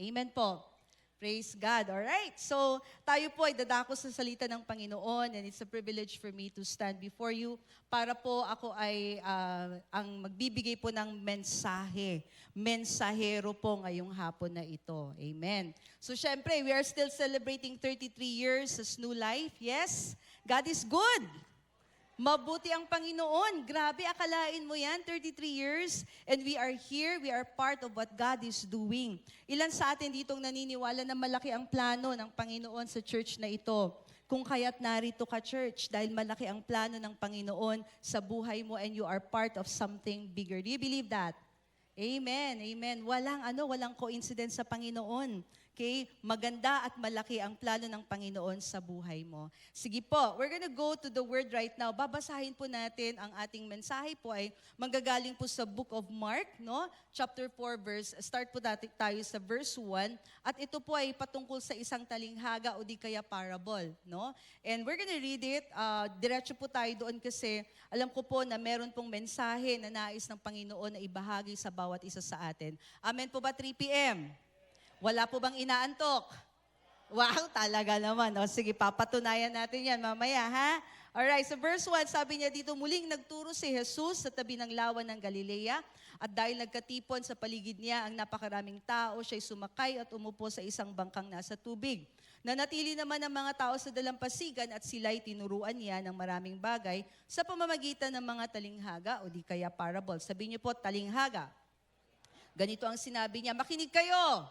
Amen po. Praise God. All right. So, tayo po ay dadako sa salita ng Panginoon and it's a privilege for me to stand before you para po ako ay ang magbibigay po ng mensahe. Mensahero po ngayong hapon na ito. Amen. So, syempre, we are still celebrating 33 years as New Life. Yes, God is good. Mabuti ang Panginoon. Grabe, akalain mo yan, 33 years. And we are here, we are part of what God is doing. Ilan sa atin ditong naniniwala na malaki ang plano ng Panginoon sa church na ito? Kung kaya't narito ka, church, dahil malaki ang plano ng Panginoon sa buhay mo and you are part of something bigger. Do you believe that? Amen, amen. Walang coincidence sa Panginoon. Okay? Maganda at malaki ang plano ng Panginoon sa buhay mo. Sige po, we're gonna go to the Word right now. Babasahin po natin ang ating mensahe po ay manggagaling po sa Book of Mark, no? Chapter 4, start po tayo sa verse 1. At ito po ay patungkol sa isang talinghaga o di kaya parable, no? And we're gonna read it. Diretso po tayo doon kasi alam ko po na meron pong mensahe na nais ng Panginoon na ibahagi sa bawat isa sa atin. Amen po ba 3 p.m.? Wala po bang inaantok? Wow, talaga naman. O, sige, papatunayan natin yan mamaya, ha? Alright, so verse 1, sabi niya dito, muling nagturo si Jesus sa tabi ng lawa ng Galilea at dahil nagkatipon sa paligid niya ang napakaraming tao, siya'y sumakay at umupo sa isang bangkang nasa tubig. Nanatili naman ang mga tao sa dalampasigan at sila'y tinuruan niya ng maraming bagay sa pamamagitan ng mga talinghaga o di kaya parable. Sabi niyo po, talinghaga. Ganito ang sinabi niya, makinig kayo!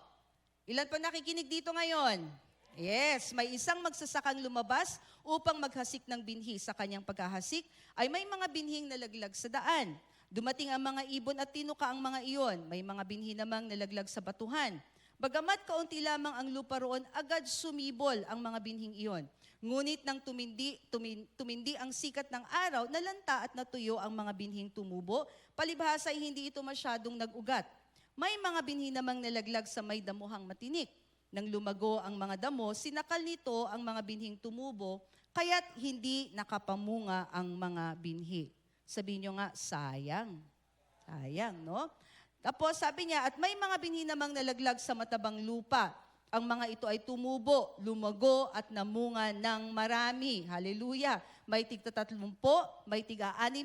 Ilan pa nakikinig dito ngayon? Yes, may isang magsasakang lumabas upang maghasik ng binhi. Sa kanyang pagkahasik ay may mga binhing nalaglag sa daan. Dumating ang mga ibon at tinuka ang mga iyon. May mga binhi namang nalaglag sa batuhan. Bagamat kaunti lamang ang lupa roon, agad sumibol ang mga binhing iyon. Ngunit nang tumindi ang sikat ng araw, nalanta at natuyo ang mga binhing tumubo, palibhasa ay hindi ito masyadong nag-ugat. May mga binhi namang nalaglag sa may damuhang matinik. Nang lumago ang mga damo, sinakal nito ang mga binhing tumubo, kaya't hindi nakapamunga ang mga binhi. Sabihin nyo nga, sayang. Sayang, no? Tapos sabi niya, at may mga binhi namang nalaglag sa matabang lupa. Ang mga ito ay tumubo, lumago at namunga ng marami. Hallelujah. May tig-30, may tig-60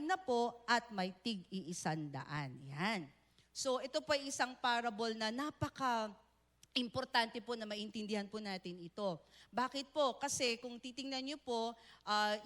at may tig-100. Yan. So ito po ay isang parable na napaka-importante po na maintindihan po natin ito. Bakit po? Kasi kung titingnan niyo po,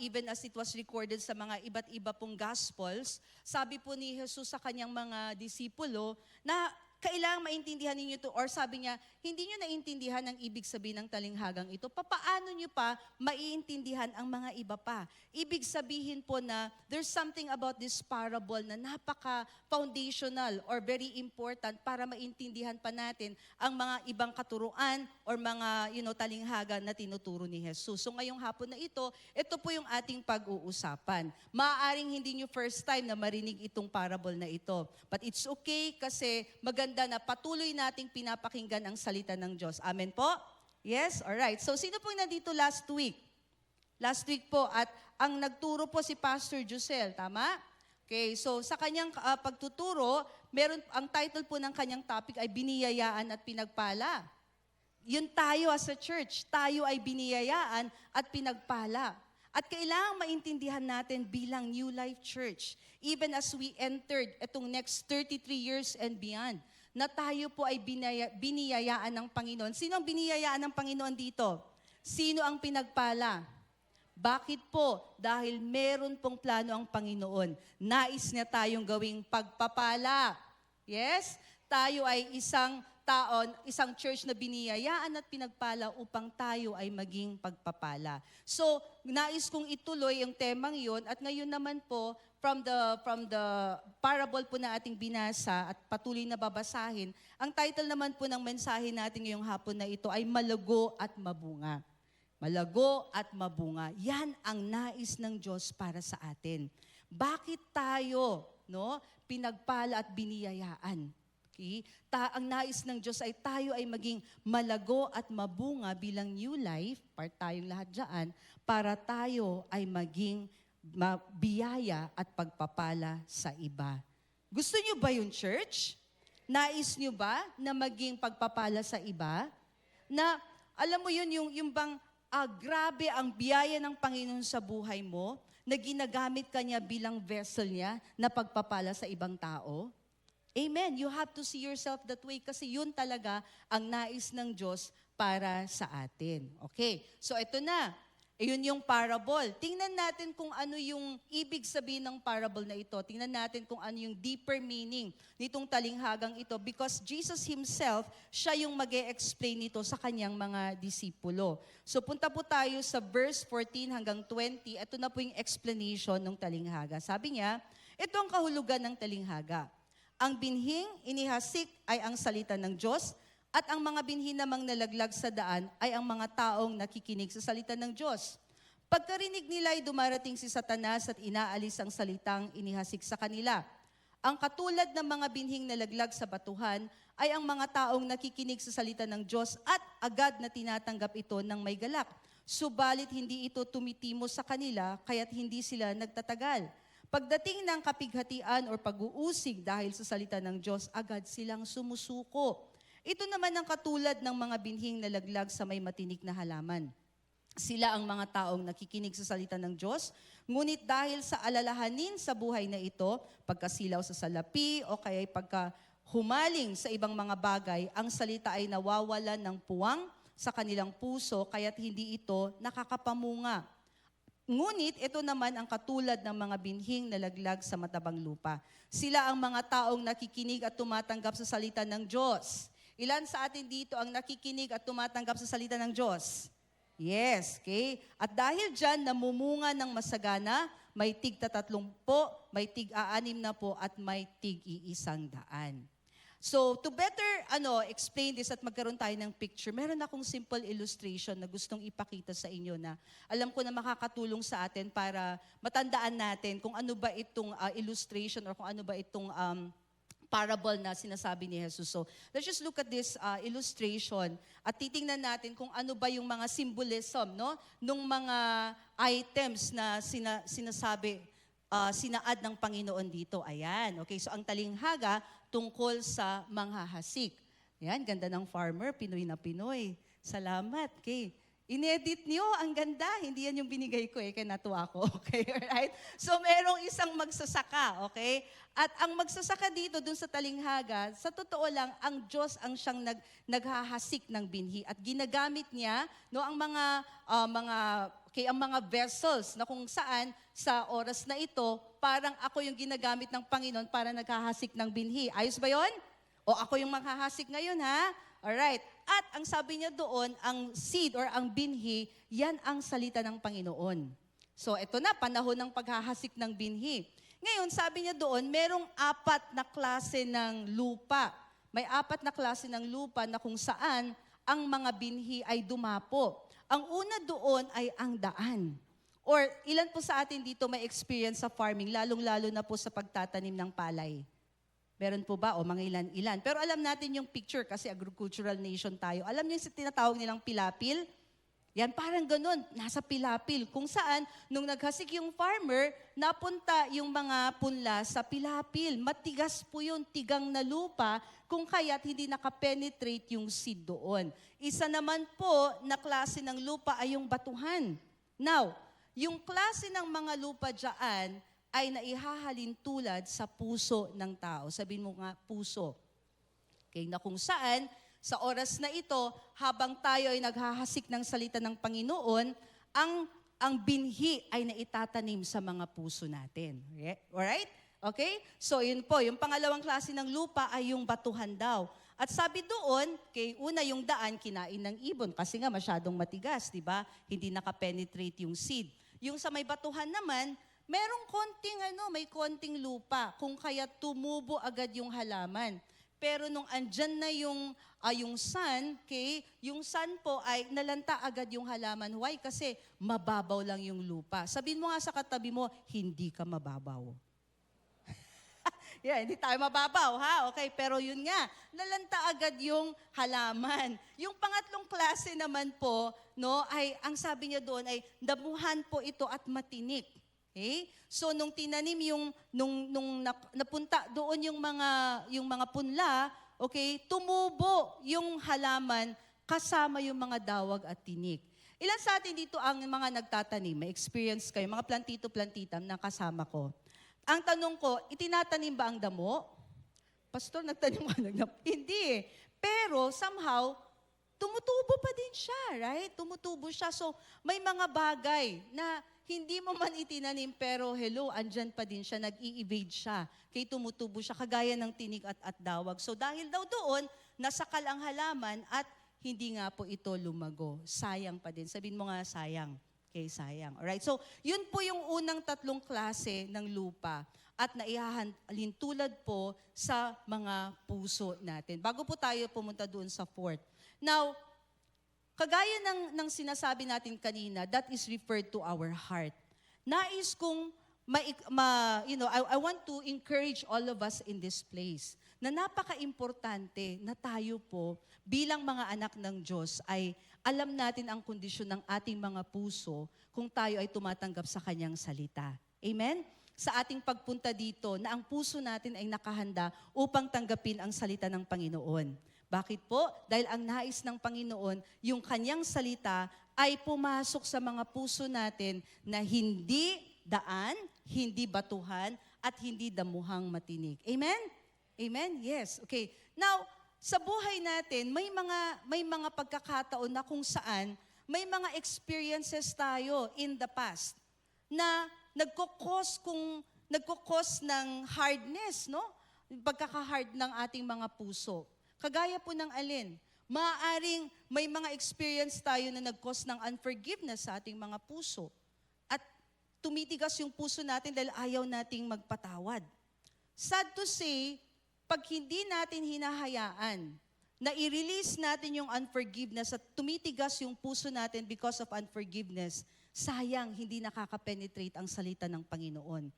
even as it was recorded sa mga iba't iba pong Gospels, sabi po ni Jesus sa kanyang mga disipulo na kailangang maintindihan ninyo ito, or sabi niya, hindi nyo naintindihan ang ibig sabihin ng talinghagang ito. Papaano nyo pa maiintindihan ang mga iba pa? Ibig sabihin po na there's something about this parable na napaka-foundational or very important para maintindihan pa natin ang mga ibang katuruan or mga talinghaga na tinuturo ni Jesus. So ngayong hapon na ito po yung ating pag-uusapan. Maaaring hindi nyo first time na marinig itong parable na ito. But it's okay kasi maganda na patuloy nating pinapakinggan ang salita ng Diyos. Amen po? Yes? Alright. So, sino pong nandito last week? Last week po. At ang nagturo po si Pastor Josel. Tama? Okay. So, sa kanyang pagtuturo, ang title po ng kanyang topic ay biniyayaan at pinagpala. Yun tayo as a church. Tayo ay biniyayaan at pinagpala. At kailangang maintindihan natin bilang New Life Church, even as we entered itong next 33 years and beyond, na tayo po ay biniyayaan ng Panginoon. Sino ang biniyayaan ng Panginoon dito? Sino ang pinagpala? Bakit po? Dahil meron pong plano ang Panginoon. Nais niya tayong gawing pagpapala. Yes? Tayo ay isang church na biniyayaan at pinagpala upang tayo ay maging pagpapala. So, nais kong ituloy yung temang yon at ngayon naman po, from the parable po na ating binasa at patuloy na babasahin, ang title naman po ng mensahe natin ngayong hapon na ito ay Malago at Mabunga. Malago at mabunga. Yan ang nais ng Diyos para sa atin. Bakit tayo, pinagpala at biniyayaan? Okay? Ang nais ng Diyos ay tayo ay maging malago at mabunga bilang New Life, part tayong lahat dyan, para tayo ay maging biyaya at pagpapala sa iba. Gusto niyo ba yung church? Nais nyo ba na maging pagpapala sa iba? Na, alam mo yun, yung bang grabe ang biyaya ng Panginoon sa buhay mo, na ginagamit ka niya bilang vessel niya na pagpapala sa ibang tao? Amen. You have to see yourself that way kasi yun talaga ang nais ng Diyos para sa atin. Okay, so ito na. Yun yung parable. Tingnan natin kung ano yung ibig sabihin ng parable na ito. Tingnan natin kung ano yung deeper meaning nitong talinghagang ito because Jesus Himself, siya yung mag-e-explain nito sa kanyang mga disipulo. So punta po tayo sa verse 14 hanggang 20. Ito na po yung explanation ng talinghaga. Sabi niya, ito ang kahulugan ng talinghaga. Ang binhing inihasik ay ang salita ng Diyos, at ang mga binhi namang nalaglag sa daan ay ang mga taong nakikinig sa salita ng Diyos. Pagkarinig nila ay dumarating si Satanas at inaalis ang salitang inihasik sa kanila. Ang katulad ng mga binhing nalaglag sa batuhan ay ang mga taong nakikinig sa salita ng Diyos at agad na tinatanggap ito ng may galak. Subalit hindi ito tumitimo sa kanila kaya't hindi sila nagtatagal. Pagdating ng kapighatian o pag-uusig dahil sa salita ng Diyos, agad silang sumusuko. Ito naman ang katulad ng mga binhing nalaglag sa may matinik na halaman. Sila ang mga taong nakikinig sa salita ng Diyos, ngunit dahil sa alalahanin sa buhay na ito, pagkasilaw sa salapi o kaya pagka humaling sa ibang mga bagay, ang salita ay nawawalan ng puwang sa kanilang puso, kaya't hindi ito nakakapamunga. Ngunit ito naman ang katulad ng mga binhing nalaglag sa matabang lupa. Sila ang mga taong nakikinig at tumatanggap sa salita ng Diyos. Ilan sa atin dito ang nakikinig at tumatanggap sa salita ng Diyos? Yes, okay? At dahil dyan, namumunga ng masagana, may tig-30, may tig-60 at may tig-100. So, to better explain this at magkaroon tayo ng picture, meron akong simple illustration na gustong ipakita sa inyo na alam ko na makakatulong sa atin para matandaan natin kung ano ba itong illustration or kung ano ba itong parable na sinasabi ni Jesus. So, let's just look at this illustration at titingnan natin kung ano ba yung mga symbolism, no? Nung mga items na sinasabi, sinaad ng Panginoon dito. Ayan, okay? So, ang talinghaga tungkol sa manghahasik. Ayan, ganda ng farmer, Pinoy na Pinoy. Salamat, okay? Inedit niyo, ang ganda. Hindi yan yung binigay ko kaya natuwa ko. Okay, alright? So, merong isang magsasaka, okay? At ang magsasaka dito, dun sa talinghaga, sa totoo lang, ang Diyos ang siyang naghahasik ng binhi. At ginagamit niya, no, ang mga vessels na kung saan sa oras na ito, parang ako yung ginagamit ng Panginoon para naghahasik ng binhi. Ayos ba yon? O ako yung maghahasik ngayon, ha? Alright. At ang sabi niya doon, ang seed or ang binhi, yan ang salita ng Panginoon. So, ito na, panahon ng paghahasik ng binhi. Ngayon, sabi niya doon, merong 4 na klase ng lupa. May 4 na klase ng lupa na kung saan ang mga binhi ay dumapo. Ang una doon ay ang daan. Or ilan po sa atin dito may experience sa farming, lalong-lalo na po sa pagtatanim ng palay? Meron po ba? O mga ilan-ilan. Pero alam natin yung picture kasi agricultural nation tayo. Alam niyo yung tinatawag nilang pilapil? Yan, parang ganun. Nasa pilapil. Kung saan, nung naghasik yung farmer, napunta yung mga punla sa pilapil. Matigas po yun, tigang na lupa, kung kaya't hindi nakapenetrate yung seed doon. Isa naman po na klase ng lupa ay yung batuhan. Now, yung klase ng mga lupa dyan, ay naihahalin tulad sa puso ng tao. Sabihin mo nga, puso. Okay, na kung saan, sa oras na ito, habang tayo ay naghahasik ng salita ng Panginoon, ang binhi ay naitatanim sa mga puso natin. Alright? Okay? So, yun po. Yung pangalawang klase ng lupa ay yung batuhan daw. At sabi doon, una yung daan, kinain ng ibon kasi nga masyadong matigas, di ba? Hindi nakapenetrate yung seed. Yung sa may batuhan naman, merong may konting lupa, kung kaya tumubo agad yung halaman. Pero nung andyan na yung sun, yung sun po ay nalanta agad yung halaman. Why? Kasi mababaw lang yung lupa. Sabihin mo nga sa katabi mo, hindi ka mababaw. Yeah, hindi tayo mababaw, ha? Okay, pero yun nga, nalanta agad yung halaman. Yung pangatlong klase naman po, no, ay ang sabi niya doon ay damuhan po ito at matinik. Okay? So nung tinanim nung napunta doon yung mga punla, okay, tumubo yung halaman kasama yung mga dawag at tinik. Ilan sa atin dito ang mga nagtatanim? May experience kayo, mga plantito-plantitam na kasama ko. Ang tanong ko, itinatanim ba ang damo? Pastor, nagtanim ka ng damo? Hindi eh. Pero somehow, tumutubo pa din siya, right? Tumutubo siya. So, may mga bagay na hindi mo man itinanim, pero hello, andyan pa din siya, nag-i-evade siya. Kaya tumutubo siya, kagaya ng tinik at dawag. So, dahil daw doon, nasakal ang halaman at hindi nga po ito lumago. Sayang pa din. Sabihin mo nga, sayang. Okay, sayang. Alright? So, yun po yung unang 3 klase ng lupa at naihahalin tulad po sa mga puso natin. Bago po tayo pumunta doon sa 4th. Now, kagaya ng sinasabi natin kanina, that is referred to our heart. Nais kong, I want to encourage all of us in this place na napaka-importante na tayo po bilang mga anak ng Diyos ay alam natin ang kondisyon ng ating mga puso kung tayo ay tumatanggap sa Kanyang salita. Amen? Sa ating pagpunta dito na ang puso natin ay nakahanda upang tanggapin ang salita ng Panginoon. Bakit po? Dahil ang nais ng Panginoon, yung Kanyang salita ay pumasok sa mga puso natin na hindi daan, hindi batuhan, at hindi damuhang matinig. Amen? Amen? Yes. Okay. Now, sa buhay natin, may mga pagkakataon na kung saan may mga experiences tayo in the past na nagkukos ng hardness, no? Pagkaka-hard ng ating mga puso. Kagaya po ng alin? Maaaring may mga experience tayo na nag-cause ng unforgiveness sa ating mga puso. At tumitigas yung puso natin dahil ayaw nating magpatawad. Sad to say, pag hindi natin hinahayaan na i-release natin yung unforgiveness at tumitigas yung puso natin because of unforgiveness, sayang hindi nakaka-penetrate ang salita ng Panginoon.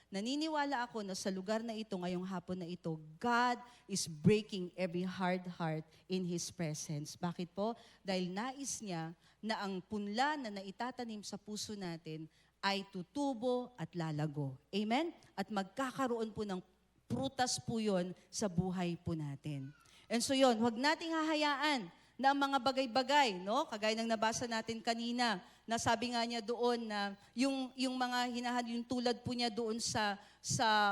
Naniniwala ako na sa lugar na ito, ngayong hapon na ito, God is breaking every hard heart in His presence. Bakit po? Dahil nais niya na ang punla na naitatanim sa puso natin ay tutubo at lalago. Amen? At magkakaroon po ng prutas po yun sa buhay po natin. And so yun, huwag nating hahayaan na ang mga bagay-bagay, no? Kagaya ng nabasa natin kanina, na sabi nga niya doon na yung mga yung tulad po niya doon sa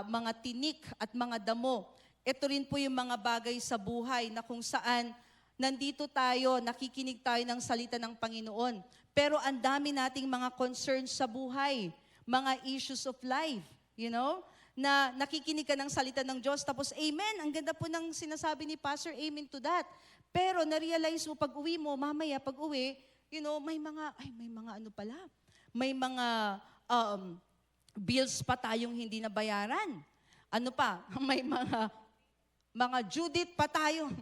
mga tinik at mga damo. Ito rin po yung mga bagay sa buhay na kung saan nandito tayo, nakikinig tayo ng salita ng Panginoon. Pero ang dami nating mga concerns sa buhay, mga issues of life, you know? Na nakikinig ka ng salita ng Diyos, tapos amen, ang ganda po ng sinasabi ni Pastor, amen to that. Pero na-realize mo pag uwi mo, mamaya pag uwi, you know, may mga bills pa tayong hindi nabayaran. Ano pa? May mga Judith pa tayo.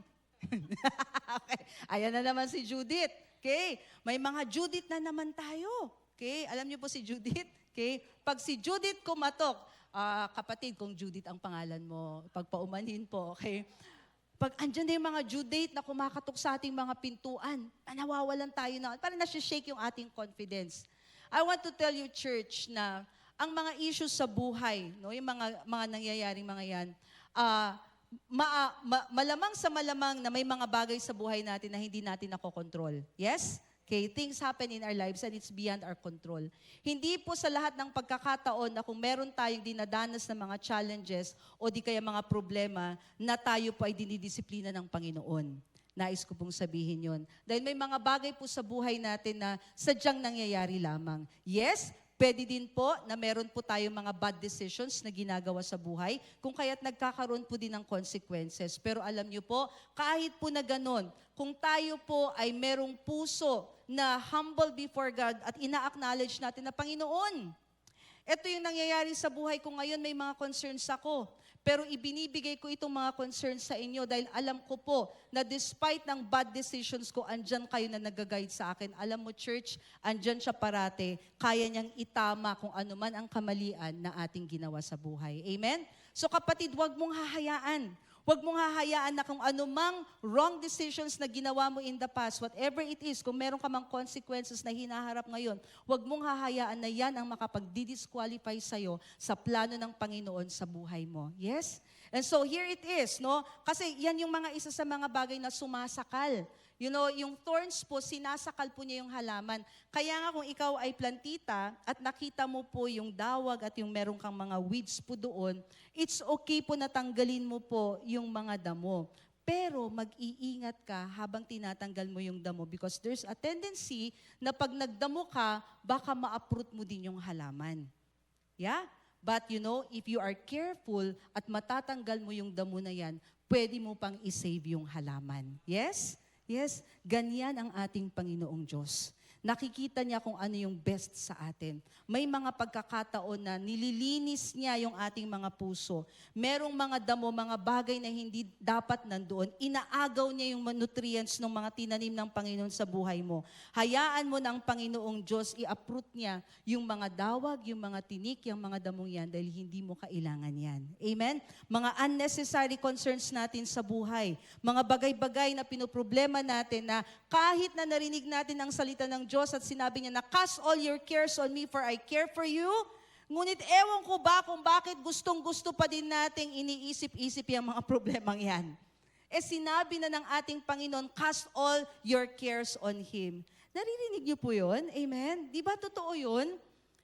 Okay. Ayan na naman si Judith. Okay? May mga Judith na naman tayo. Okay? Alam niyo po si Judith? Okay? Pag si Judith kumatok, kapatid, kung Judith ang pangalan mo, pagpaumanhin po, okay? Pag andyan na yung mga due date na kumakatok sa ating mga pintuan, nawawalan tayo na, parang nasi-shake yung ating confidence. I want to tell you, church, na ang mga issues sa buhay, no, yung mga nangyayaring mga yan, malamang sa malamang na may mga bagay sa buhay natin na hindi natin nakokontrol. Yes? Okay, things happen in our lives and it's beyond our control. Hindi po sa lahat ng pagkakataon na kung meron tayong dinadanas na mga challenges o di kaya mga problema na tayo po ay dinidisiplina ng Panginoon. Nais ko pong sabihin yon. Dahil may mga bagay po sa buhay natin na sadyang nangyayari lamang. Yes, pwede din po na meron po tayong mga bad decisions na ginagawa sa buhay, kung kaya't nagkakaroon po din ng consequences. Pero alam niyo po, kahit po na ganun, kung tayo po ay merong puso na humble before God at ina-acknowledge natin na Panginoon, ito yung nangyayari sa buhay ko ngayon, may mga concerns ako. Pero ibinibigay ko itong mga concerns sa inyo dahil alam ko po na despite ng bad decisions ko, andyan kayo na nag-guide sa akin. Alam mo, church, andyan siya parate. Kaya niyang itama kung ano man ang kamalian na ating ginawa sa buhay. Amen? So kapatid, huwag mong hahayaan. Huwag mong hahayaan na kung anumang wrong decisions na ginawa mo in the past, whatever it is, kung meron ka mang consequences na hinaharap ngayon, huwag mong hahayaan na yan ang makapag-disqualify sa'yo sa plano ng Panginoon sa buhay mo. Yes? And so here it is, no? Kasi yan yung mga isa sa mga bagay na sumasakal. You know, yung thorns po, sinasakal po niya yung halaman. Kaya nga kung ikaw ay plantita at nakita mo po yung dawag at yung meron kang mga weeds po doon, it's okay po na tanggalin mo po yung mga damo. Pero mag-iingat ka habang tinatanggal mo yung damo because there's a tendency na pag nagdamo ka, baka ma-uproot mo din yung halaman. Yeah? But you know, if you are careful at matatanggal mo yung damo na yan, pwede mo pang isave yung halaman. Yes? Yes, ganyan ang ating Panginoong Diyos. Nakikita niya kung ano yung best sa atin. May mga pagkakataon na nililinis niya yung ating mga puso. Merong mga damo, mga bagay na hindi dapat nandoon. Inaagaw niya yung nutrients ng mga tinanim ng Panginoon sa buhay mo. Hayaan mo na ang Panginoong Diyos i-uproot niya yung mga dawag, yung mga tinik, yung mga damong yan dahil hindi mo kailangan yan. Amen? Mga unnecessary concerns natin sa buhay. Mga bagay-bagay na pinoproblema natin na kahit na narinig natin ang salita ng Diyos at sinabi niya na, cast all your cares on me for I care for you. Ngunit ewan ko ba kung bakit gustong-gusto pa din nating iniisip-isip yung mga problemang yan. Sinabi na ng ating Panginoon, cast all your cares on Him. Naririnig niyo po yun? Amen? Di ba totoo yun?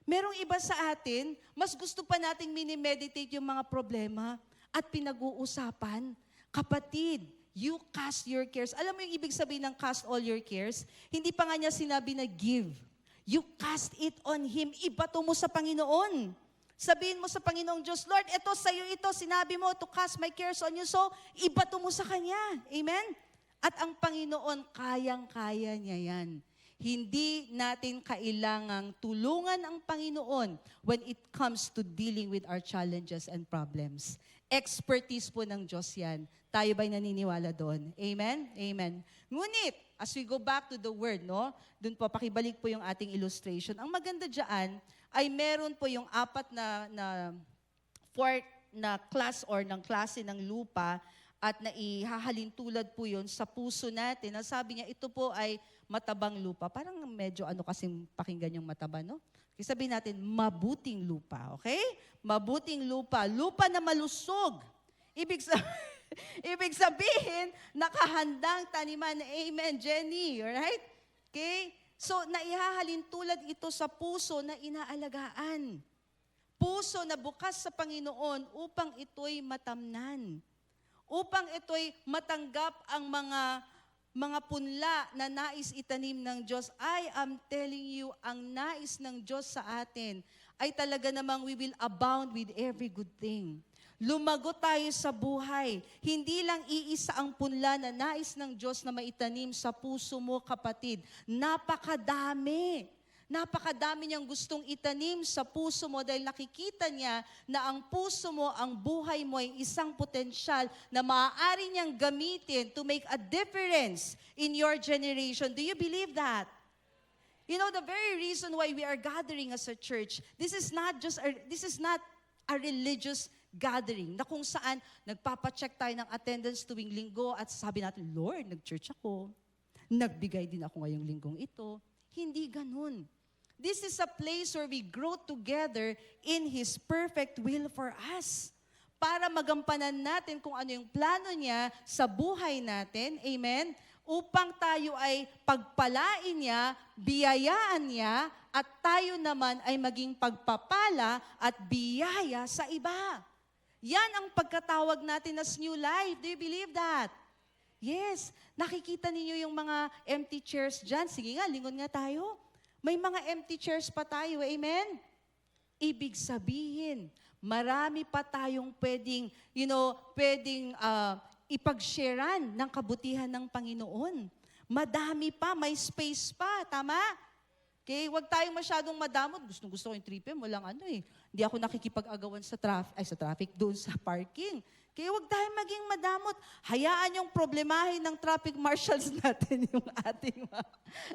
Merong iba sa atin, mas gusto pa nating minimeditate yung mga problema at pinag-uusapan. Kapatid, you cast your cares. Alam mo yung ibig sabihin ng cast all your cares? Hindi pa nga niya sinabi na give. You cast it on Him. Ibato mo sa Panginoon. Sabihin mo sa Panginoong Diyos, Lord, ito sa'yo ito. Sinabi mo to cast my cares on you. So, ibato mo sa Kanya. Amen? At ang Panginoon, kayang-kaya niya yan. Hindi natin kailangang tulungan ang Panginoon when it comes to dealing with our challenges and problems. Expertise po ng Diyos yan. Tayo ba'y naniniwala doon? Amen? Amen. Ngunit, as we go back to the Word, no? Doon po, pakibalik po yung ating illustration. Ang maganda dyan ay meron po yung apat na fourth na class or ng klase ng lupa at naihahalin tulad po yun sa puso natin. Ang sabi niya, ito po ay matabang lupa. Parang medyo ano kasing pakinggan yung mataba, no? Kasi sabihin natin, mabuting lupa, okay? Mabuting lupa. Lupa na malusog. Ibig sabihin, nakahandang taniman. Amen, Jenny. Alright? Okay? So, naihahalin tulad ito sa puso na inaalagaan. Puso na bukas sa Panginoon upang ito'y matamnan. Upang ito'y matanggap ang mga punla na nais itanim ng Diyos. I am telling you, ang nais ng Diyos sa atin ay talaga namang we will abound with every good thing. Lumago tayo sa buhay. Hindi lang iisa ang punla na nais ng Diyos na maitanim sa puso mo, kapatid. Napakadami. Napakadami niyang gustong itanim sa puso mo dahil nakikita niya na ang puso mo, ang buhay mo ay isang potensyal na maaari niyang gamitin to make a difference in your generation. Do you believe that? You know, the very reason why we are gathering as a church, this is not a religious gathering na kung saan nagpapacheck tayo ng attendance tuwing linggo at sabi natin, Lord, nag-church ako. Nagbigay din ako ngayong linggong ito. Hindi ganun. This is a place where we grow together in His perfect will for us. Para magampanan natin kung ano yung plano niya sa buhay natin. Amen? Upang tayo ay pagpalain niya, biyayaan niya, at tayo naman ay maging pagpapala at biyaya sa iba. Yan ang pagkatawag natin as new life. Do you believe that? Yes. Nakikita ninyo yung mga empty chairs dyan. Sige nga, lingon nga tayo. May mga empty chairs pa tayo. Amen? Ibig sabihin, marami pa tayong pwedeng ipag-sharean ng kabutihan ng Panginoon. Madami pa, may space pa. Tama? Okay, huwag tayong masyadong madamot. Gusto ko yung 3PM, walang ano eh. Hindi ako nakikipag-agawan sa traffic doon sa parking. Kaya huwag tayong maging madamot. Hayaan yung problemahin ng traffic marshals natin yung ating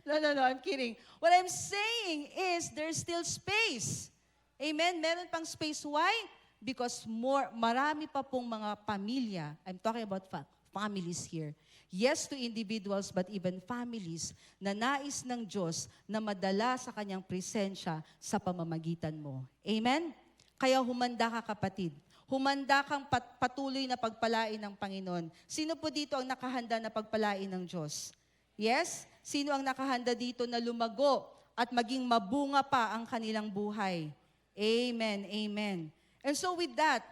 No, I'm kidding. What I'm saying is there's still space. Amen? Meron pang space. Why? Because marami pa pong mga pamilya, I'm talking about families here. Yes to individuals, but even families na nais ng Diyos na madala sa kanyang presensya sa pamamagitan mo. Amen? Kaya humanda ka, kapatid. Humanda kang patuloy na pagpalain ng Panginoon. Sino po dito ang nakahanda na pagpalain ng Diyos? Yes? Sino ang nakahanda dito na lumago at maging mabunga pa ang kanilang buhay? Amen, amen. And so with that,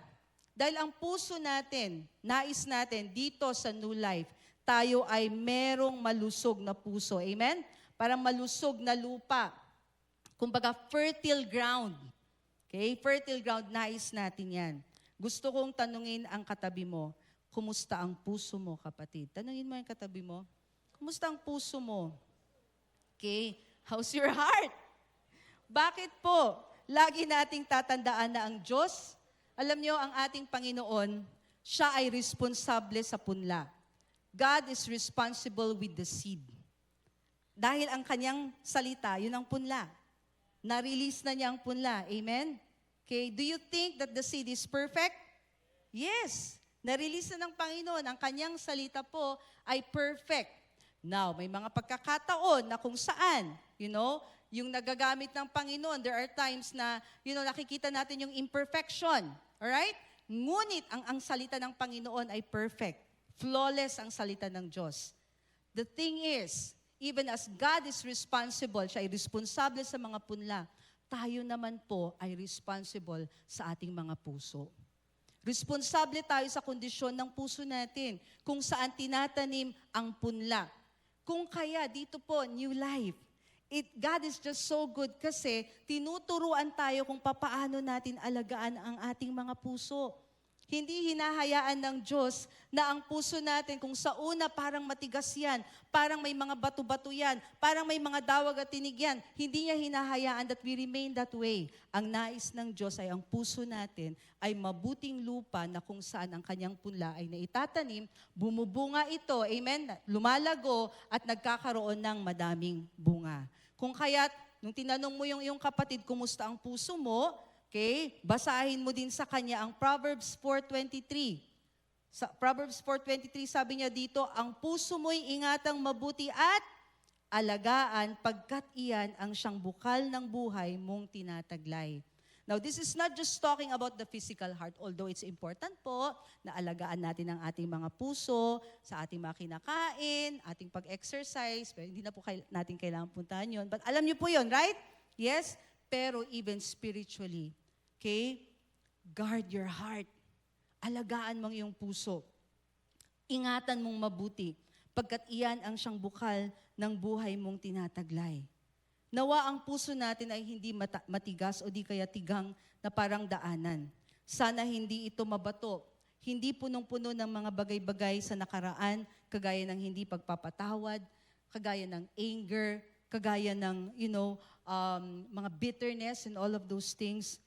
dahil ang puso natin, nais natin dito sa New Life, tayo ay merong malusog na puso. Amen? Parang malusog na lupa. Kumbaga, fertile ground. Okay? Fertile ground, nais natin yan. Gusto kong tanungin ang katabi mo, kumusta ang puso mo, kapatid? Tanungin mo yung katabi mo, kumusta ang puso mo? Okay? How's your heart? Bakit po? Lagi nating tatandaan na ang Diyos, alam niyo, ang ating Panginoon, siya ay responsable sa punla. God is responsible with the seed. Dahil ang kanyang salita, yun ang punla. Na-release na niya ang punla. Amen? Okay, do you think that the seed is perfect? Yes. Na-release na ng Panginoon. Ang kanyang salita po ay perfect. Now, may mga pagkakataon na kung saan, yung nagagamit ng Panginoon, there are times na, nakikita natin yung imperfection. Alright? Ngunit, ang salita ng Panginoon ay perfect. Flawless ang salita ng Diyos. The thing is, even as God is responsible, siya ay responsable sa mga punla, tayo naman po ay responsible sa ating mga puso. Responsable tayo sa kondisyon ng puso natin, kung saan tinatanim ang punla. Kung kaya, dito po, New Life, God is just so good kasi tinuturuan tayo kung papaano natin alagaan ang ating mga puso. Hindi hinahayaan ng Diyos na ang puso natin, kung sa una parang matigas yan, parang may mga bato-bato yan, parang may mga dawag at tinig yan, hindi niya hinahayaan that we remain that way. Ang nais ng Diyos ay ang puso natin ay mabuting lupa na kung saan ang kanyang punla ay naitatanim, bumubunga ito, amen, lumalago at nagkakaroon ng madaming bunga. Kung kaya't, nung tinanong mo yung kapatid, kumusta ang puso mo, okay, basahin mo din sa kanya ang Proverbs 4:23. Sa Proverbs 4:23, sabi niya dito, ang puso mo'y ingatang mabuti at alagaan pagkat iyan ang siyang bukal ng buhay mong tinataglay. Now, this is not just talking about the physical heart, although it's important po na alagaan natin ang ating mga puso, sa ating mga kinakain, ating pag-exercise, pero hindi na po natin kailangan puntahan yun. But alam niyo po yun, right? Yes? Pero even spiritually, okay? Guard your heart. Alagaan mong iyong puso. Ingatan mong mabuti, pagkat iyan ang siyang bukal ng buhay mong tinataglay. Nawa ang puso natin ay hindi matigas o di kaya tigang na parang daanan. Sana hindi ito mabato. Hindi punong-puno ng mga bagay-bagay sa nakaraan, kagaya ng hindi pagpapatawad, kagaya ng anger, kagaya ng, mga bitterness and all of those things.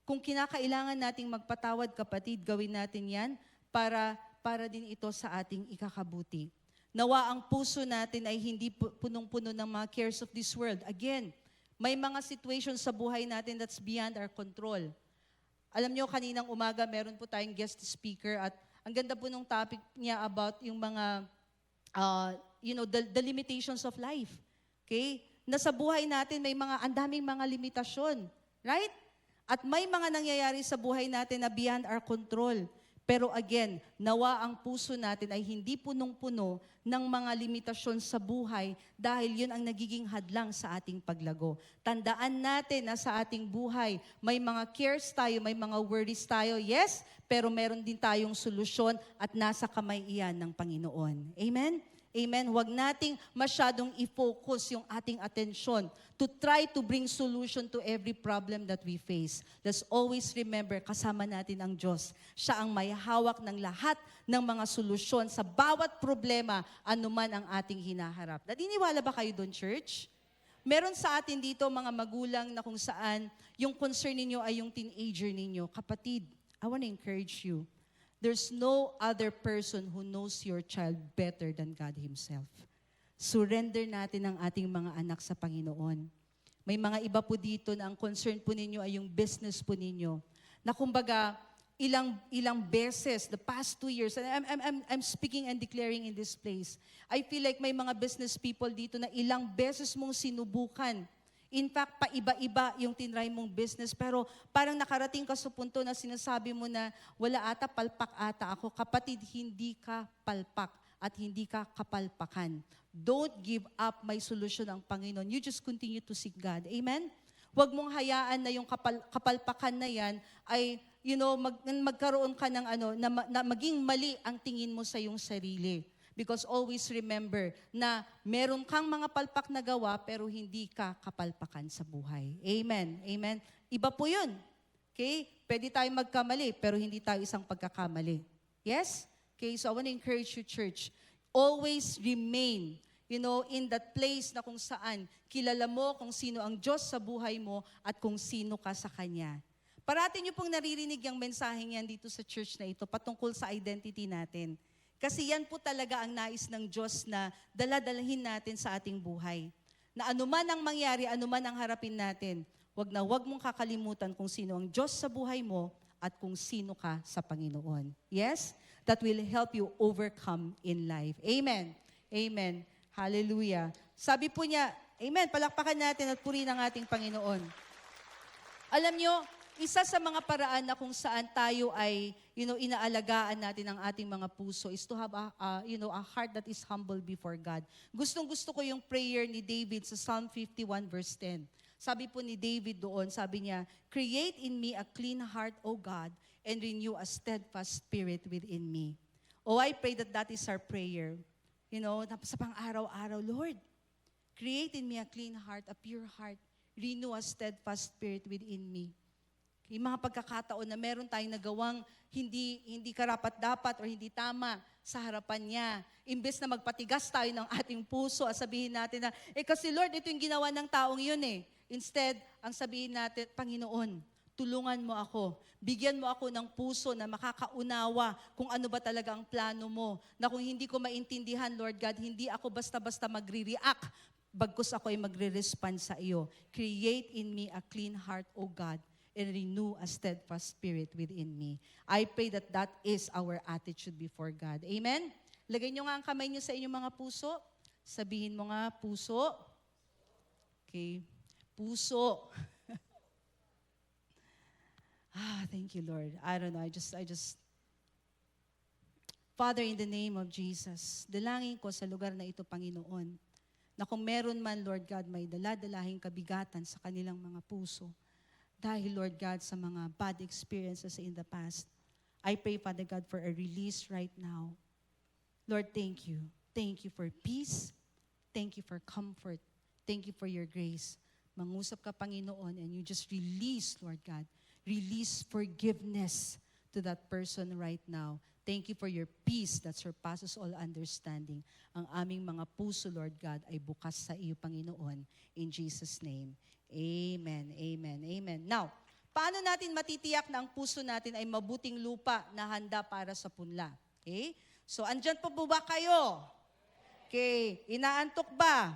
Kung kinakailangan nating magpatawad, kapatid, gawin natin yan para din ito sa ating ikakabuti. Nawa ang puso natin ay hindi punong-puno ng mga cares of this world. Again, may mga situations sa buhay natin that's beyond our control. Alam nyo, kaninang umaga, meron po tayong guest speaker at ang ganda po nung topic niya about yung mga, the limitations of life. Okay? Na sa buhay natin, may ang daming mga limitasyon. Right? At may mga nangyayari sa buhay natin na beyond our control. Pero again, nawa ang puso natin ay hindi punong-puno ng mga limitasyon sa buhay dahil yun ang nagiging hadlang sa ating paglago. Tandaan natin na sa ating buhay, may mga cares tayo, may mga worries tayo, yes, pero meron din tayong solusyon at nasa kamay iyan ng Panginoon. Amen? Amen? Huwag nating masyadong i-focus yung ating atensyon to try to bring solution to every problem that we face. Let's always remember, kasama natin ang Diyos. Siya ang may hawak ng lahat ng mga solusyon sa bawat problema, anuman ang ating hinaharap. Naniniwala ba kayo doon, church? Meron sa atin dito mga magulang na kung saan yung concern ninyo ay yung teenager ninyo. Kapatid, I want to encourage you. There's no other person who knows your child better than God Himself. Surrender natin ang ating mga anak sa Panginoon. May mga iba po dito na ang concern po ninyo ay yung business po ninyo. Na kumbaga, ilang beses, the past 2 years, and I'm speaking and declaring in this place, I feel like may mga business people dito na ilang beses mong sinubukan. In fact, paiba-iba yung tinry mong business, pero parang nakarating ka sa punto na sinasabi mo na, wala ata, palpak ata ako. Kapatid, hindi ka palpak at hindi ka kapalpakan. Don't give up, may solusyon ang Panginoon. You just continue to seek God. Amen? Huwag mong hayaan na yung kapalpakan na yan ay, magkaroon ka ng na maging mali ang tingin mo sa iyong sarili. Because always remember na meron kang mga palpak na gawa pero hindi ka kapalpakan sa buhay. Amen. Amen. Iba po yun. Okay? Pwede tayong magkamali pero hindi tayo isang pagkakamali. Yes? Okay, so I want to encourage you, church. Always remain, in that place na kung saan kilala mo kung sino ang Diyos sa buhay mo at kung sino ka sa Kanya. Parati niyo pong naririnig yung mensaheng yan dito sa church na ito patungkol sa identity natin. Kasi yan po talaga ang nais ng Diyos na daladalahin natin sa ating buhay. Na anuman ang mangyari, anuman ang harapin natin, wag mong kakalimutan kung sino ang Diyos sa buhay mo at kung sino ka sa Panginoon. Yes? That will help you overcome in life. Amen. Amen. Hallelujah. Sabi po niya, amen, palakpakan natin at purihin ang ating Panginoon. Alam nyo, isa sa mga paraan na kung saan tayo ay, inaalagaan natin ang ating mga puso is to have a heart that is humble before God. Gustong-gusto ko yung prayer ni David sa Psalm 51 verse 10. Sabi po ni David doon, sabi niya, "Create in me a clean heart, O God, and renew a steadfast spirit within me." Oh, I pray that is our prayer. Sa pang-araw-araw, Lord, create in me a clean heart, a pure heart, renew a steadfast spirit within me. Yung mga pagkakataon na meron tayong nagawang hindi karapat-dapat o hindi tama sa harapan niya. Imbes na magpatigas tayo ng ating puso at sabihin natin na, kasi Lord, ito yung ginawa ng taong yun eh. Instead, ang sabihin natin, Panginoon, tulungan mo ako. Bigyan mo ako ng puso na makakaunawa kung ano ba talaga ang plano mo. Na kung hindi ko maintindihan, Lord God, hindi ako basta-basta magre-react. Bagkus ako ay magre-respond sa iyo. Create in me a clean heart, O God, and renew a steadfast spirit within me. I pray that is our attitude before God. Amen? Lagay nyo nga ang kamay nyo sa inyong mga puso. Sabihin mo nga, puso. Okay. Puso. Thank you, Lord. I don't know, I just Father, in the name of Jesus, dalangin ko sa lugar na ito, Panginoon, na kung meron man, Lord God, may daladalahing kabigatan sa kanilang mga puso, dahil, Lord God, sa mga bad experiences in the past, I pray, Father God, for a release right now. Lord, thank you. Thank you for peace. Thank you for comfort. Thank you for your grace. Mangusap ka, Panginoon, and you just release, Lord God, release forgiveness to that person right now. Thank you for your peace that surpasses all understanding. Ang aming mga puso, Lord God, ay bukas sa iyo, Panginoon. In Jesus' name. Amen, amen, amen. Now, paano natin matitiyak na ang puso natin ay mabuting lupa na handa para sa punla? Okay? So, andyan po ba kayo? Okay. Inaantok ba?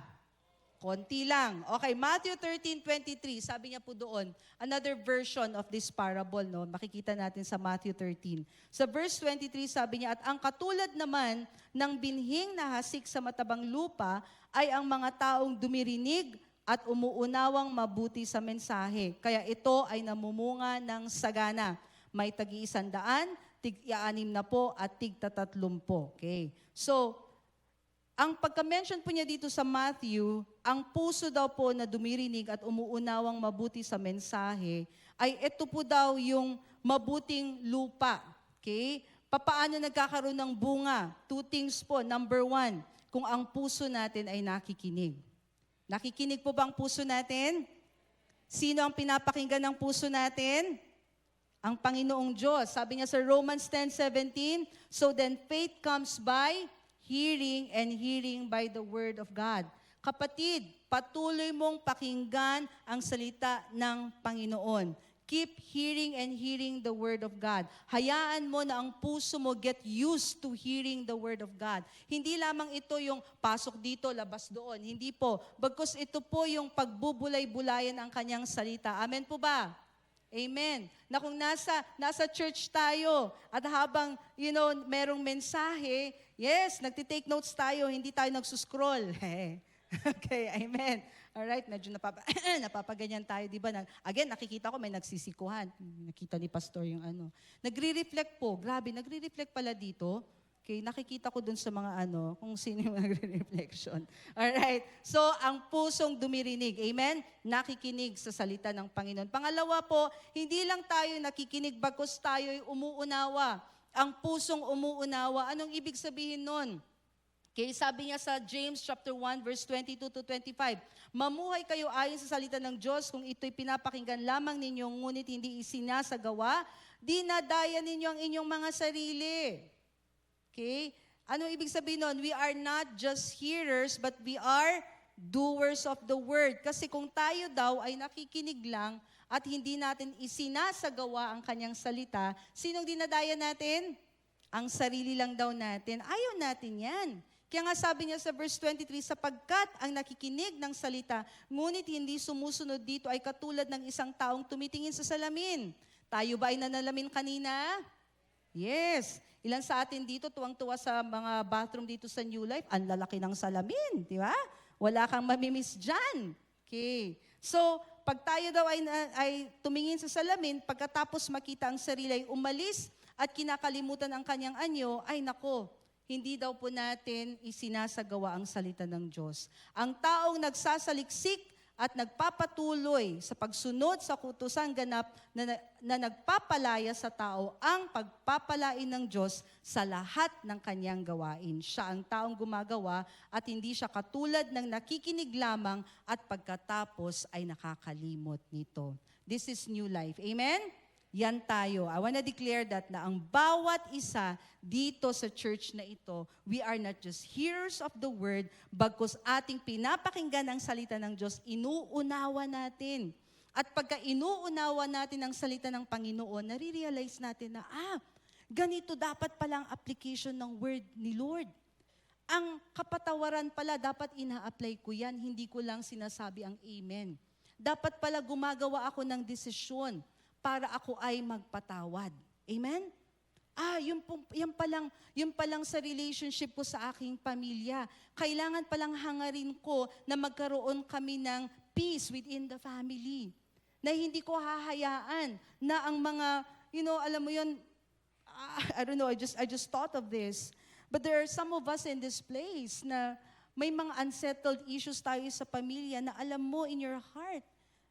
Konti lang. Okay, Matthew 13:23, sabi niya po doon, another version of this parable, no? Makikita natin sa Matthew 13. Sa verse 23, sabi niya, "At ang katulad naman ng binhing na hasik sa matabang lupa ay ang mga taong dumirinig at umuunawang mabuti sa mensahe. Kaya ito ay namumunga ng sagana. May tag-100, tig-60 at tig-30. Okay. So, ang pagka-mention po niya dito sa Matthew, ang puso daw po na dumirinig at umuunawang mabuti sa mensahe, ay ito po daw yung mabuting lupa. Okay? Papaano nagkakaroon ng bunga? 2 things po. Number 1, kung ang puso natin ay nakikinig. Nakikinig po ba ang puso natin? Sino ang pinapakinggan ng puso natin? Ang Panginoong Diyos. Sabi niya sa Romans 10:17, "So then faith comes by hearing, and hearing by the word of God." Kapatid, patuloy mong pakinggan ang salita ng Panginoon. Keep hearing and hearing the word of God. Hayaan mo na ang puso mo get used to hearing the word of God. Hindi lamang ito yung pasok dito, labas doon. Hindi po. Bagkus ito po yung pagbubulay-bulayan ang kanyang salita. Amen po ba? Amen. Na kung nasa church tayo at habang, merong mensahe, yes, nagtitake notes tayo, hindi tayo nagsuscroll. Okay, amen. Alright, medyo napapaganyan tayo, di ba? Again, nakikita ko may nagsisikuhan. Nakita ni Pastor yung Nagre-reflect po, grabe, nagre-reflect pala dito. Okay, nakikita ko dun sa mga kung sino yung nagre-reflection. Alright, so ang pusong dumirinig, amen? Nakikinig sa salita ng Panginoon. Pangalawa po, hindi lang tayo nakikinig, bagkus tayo'y umuunawa. Ang pusong umuunawa, anong ibig sabihin nun? Okay, sabi niya sa James chapter 1 verse 22 to 25, mamuhay kayo ayon sa salita ng Diyos kung ito'y pinapakinggan lamang ninyo, ngunit hindi isinasagawa, dinadaya ninyo ang inyong mga sarili. Okay? Ano ibig sabihin nun? We are not just hearers, but we are doers of the word. Kasi kung tayo daw ay nakikinig lang at hindi natin isinasagawa ang kanyang salita, sinong dinadaya natin? Ang sarili lang daw natin. Ayaw natin yan. Kaya nga sabi niya sa verse 23, sapagkat ang nakikinig ng salita, ngunit hindi sumusunod dito ay katulad ng isang taong tumitingin sa salamin. Tayo ba ay nanalamin kanina? Yes. Ilan sa atin dito, tuwang-tuwa sa mga bathroom dito sa New Life, ang lalaki ng salamin, di ba? Wala kang mamimiss dyan. Okay. So, pag tayo daw ay tumingin sa salamin, pagkatapos makita ang sarili ay umalis at kinakalimutan ang kanyang anyo, ay nako, hindi daw po natin isinasagawa ang salita ng Diyos. Ang taong nagsasaliksik at nagpapatuloy sa pagsunod sa kutusang ganap na nagpapalaya sa tao ang pagpapalain ng Diyos sa lahat ng kanyang gawain. Siya ang taong gumagawa at hindi siya katulad ng nakikinig lamang at pagkatapos ay nakakalimot nito. This is new life. Amen? Yan tayo. I want to declare that na ang bawat isa dito sa church na ito, we are not just hearers of the word, bagkus ating pinapakinggan ang salita ng Diyos, inuunawa natin. At pagka inuunawa natin ang salita ng Panginoon, nare-realize natin na, ganito dapat palang application ng word ni Lord. Ang kapatawaran pala, dapat ina-apply ko yan, hindi ko lang sinasabi ang amen. Dapat pala gumagawa ako ng desisyon para ako ay magpatawad. Amen? Yun palang sa relationship ko sa aking pamilya. Kailangan palang hangarin ko na magkaroon kami ng peace within the family. Na hindi ko hahayaan na ang mga, alam mo yun, I don't know, I just thought of this. But there are some of us in this place na may mga unsettled issues tayo sa pamilya na alam mo in your heart,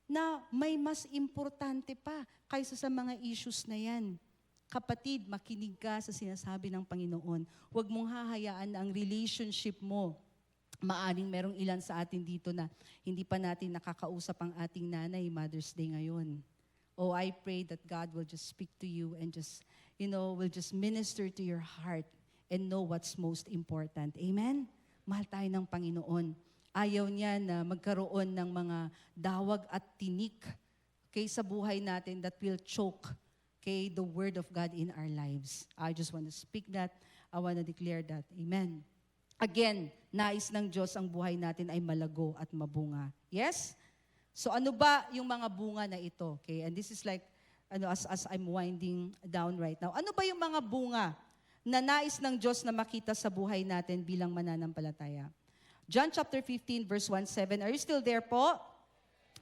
na may mas importante pa kaysa sa mga issues na yan. Kapatid, makinig ka sa sinasabi ng Panginoon. Huwag mong hahayaan na ang relationship mo. Maaring merong ilan sa atin dito na hindi pa natin nakakausap ang ating nanay, Mother's Day ngayon. Oh, I pray that God will just speak to you and just, will just minister to your heart and know what's most important. Amen? Mahal tayo ng Panginoon. Ayaw niya na magkaroon ng mga dawag at tinik sa buhay natin that will choke the word of God in our lives. I just want to speak that. I want to declare that. Amen. Again, nais ng Diyos ang buhay natin ay malago at mabunga. Yes? So ano ba yung mga bunga na ito? Okay? And this is like, as I'm winding down right now. Ano ba yung mga bunga na nais ng Diyos na makita sa buhay natin bilang mananampalataya? John chapter 15 verse 1-7. Are you still there po?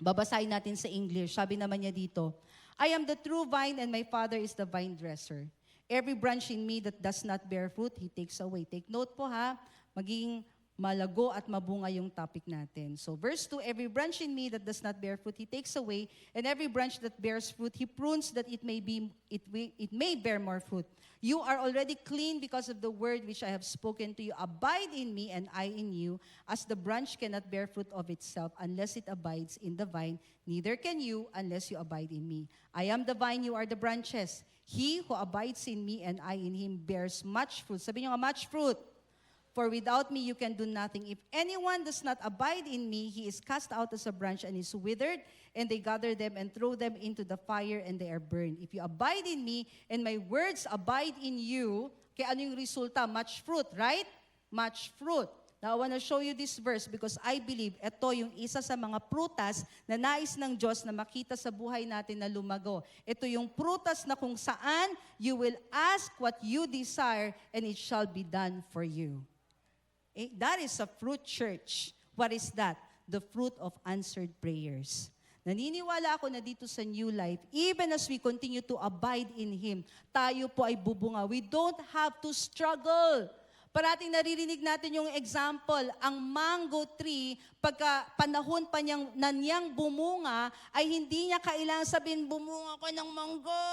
Babasahin natin sa English. Sabi naman niya dito, I am the true vine and my Father is the vine dresser. Every branch in me that does not bear fruit, He takes away. Take note po ha, maging malago at mabunga yung topic natin. So verse 2, every branch in me that does not bear fruit, He takes away, and every branch that bears fruit, He prunes that it may bear more fruit. You are already clean because of the word which I have spoken to you. Abide in me and I in you, as the branch cannot bear fruit of itself unless it abides in the vine, neither can you unless you abide in me. I am the vine, you are the branches. He who abides in me and I in him bears much fruit. Sabi niyo nga, much fruit. For without me you can do nothing. If anyone does not abide in me, he is cast out as a branch and is withered, and they gather them and throw them into the fire and they are burned. If you abide in me and my words abide in you, kaya ano yung resulta? Much fruit, right? Much fruit. Now, I want to show you this verse because I believe ito yung isa sa mga prutas na nais ng Diyos na makita sa buhay natin na lumago. Ito yung prutas na kung saan you will ask what you desire and it shall be done for you. That is a fruit, church. What is that? The fruit of answered prayers. Naniniwala ako na dito sa New Life, even as we continue to abide in Him, tayo po ay bubunga. We don't have to struggle. Parating naririnig natin yung example, ang mango tree, pagka panahon pa niyang bumunga, ay hindi niya kailangan sabihin, bumunga ko ng manggo.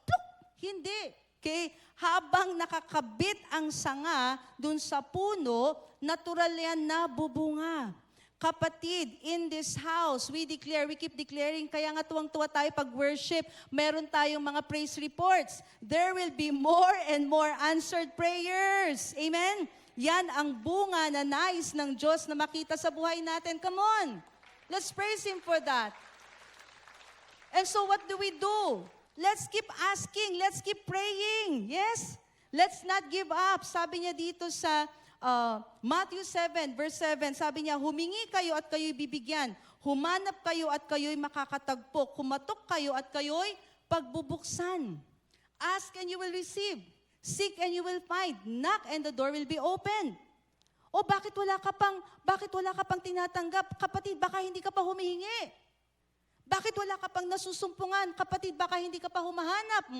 Pluk! Hindi. Okay? Habang nakakabit ang sanga dun sa puno, natural yan na bubunga. Kapatid, in this house, we keep declaring, kaya nga tuwang-tuwa tayo pag worship, meron tayong mga praise reports. There will be more and more answered prayers. Amen? Yan ang bunga na nais ng Diyos na makita sa buhay natin. Come on! Let's praise Him for that. And so what do? Let's keep asking. Let's keep praying. Yes? Let's not give up. Sabi niya dito sa Matthew 7, verse 7, sabi niya, humingi kayo at kayo'y bibigyan. Humanap kayo at kayo'y makakatagpo. Kumatok kayo at kayo'y pagbubuksan. Ask and you will receive. Seek and you will find. Knock and the door will be opened. O bakit wala ka pang tinatanggap? Kapatid, baka hindi ka pa humihingi. Bakit wala ka pang nasusumpungan? Kapatid, baka hindi ka pa humahanap.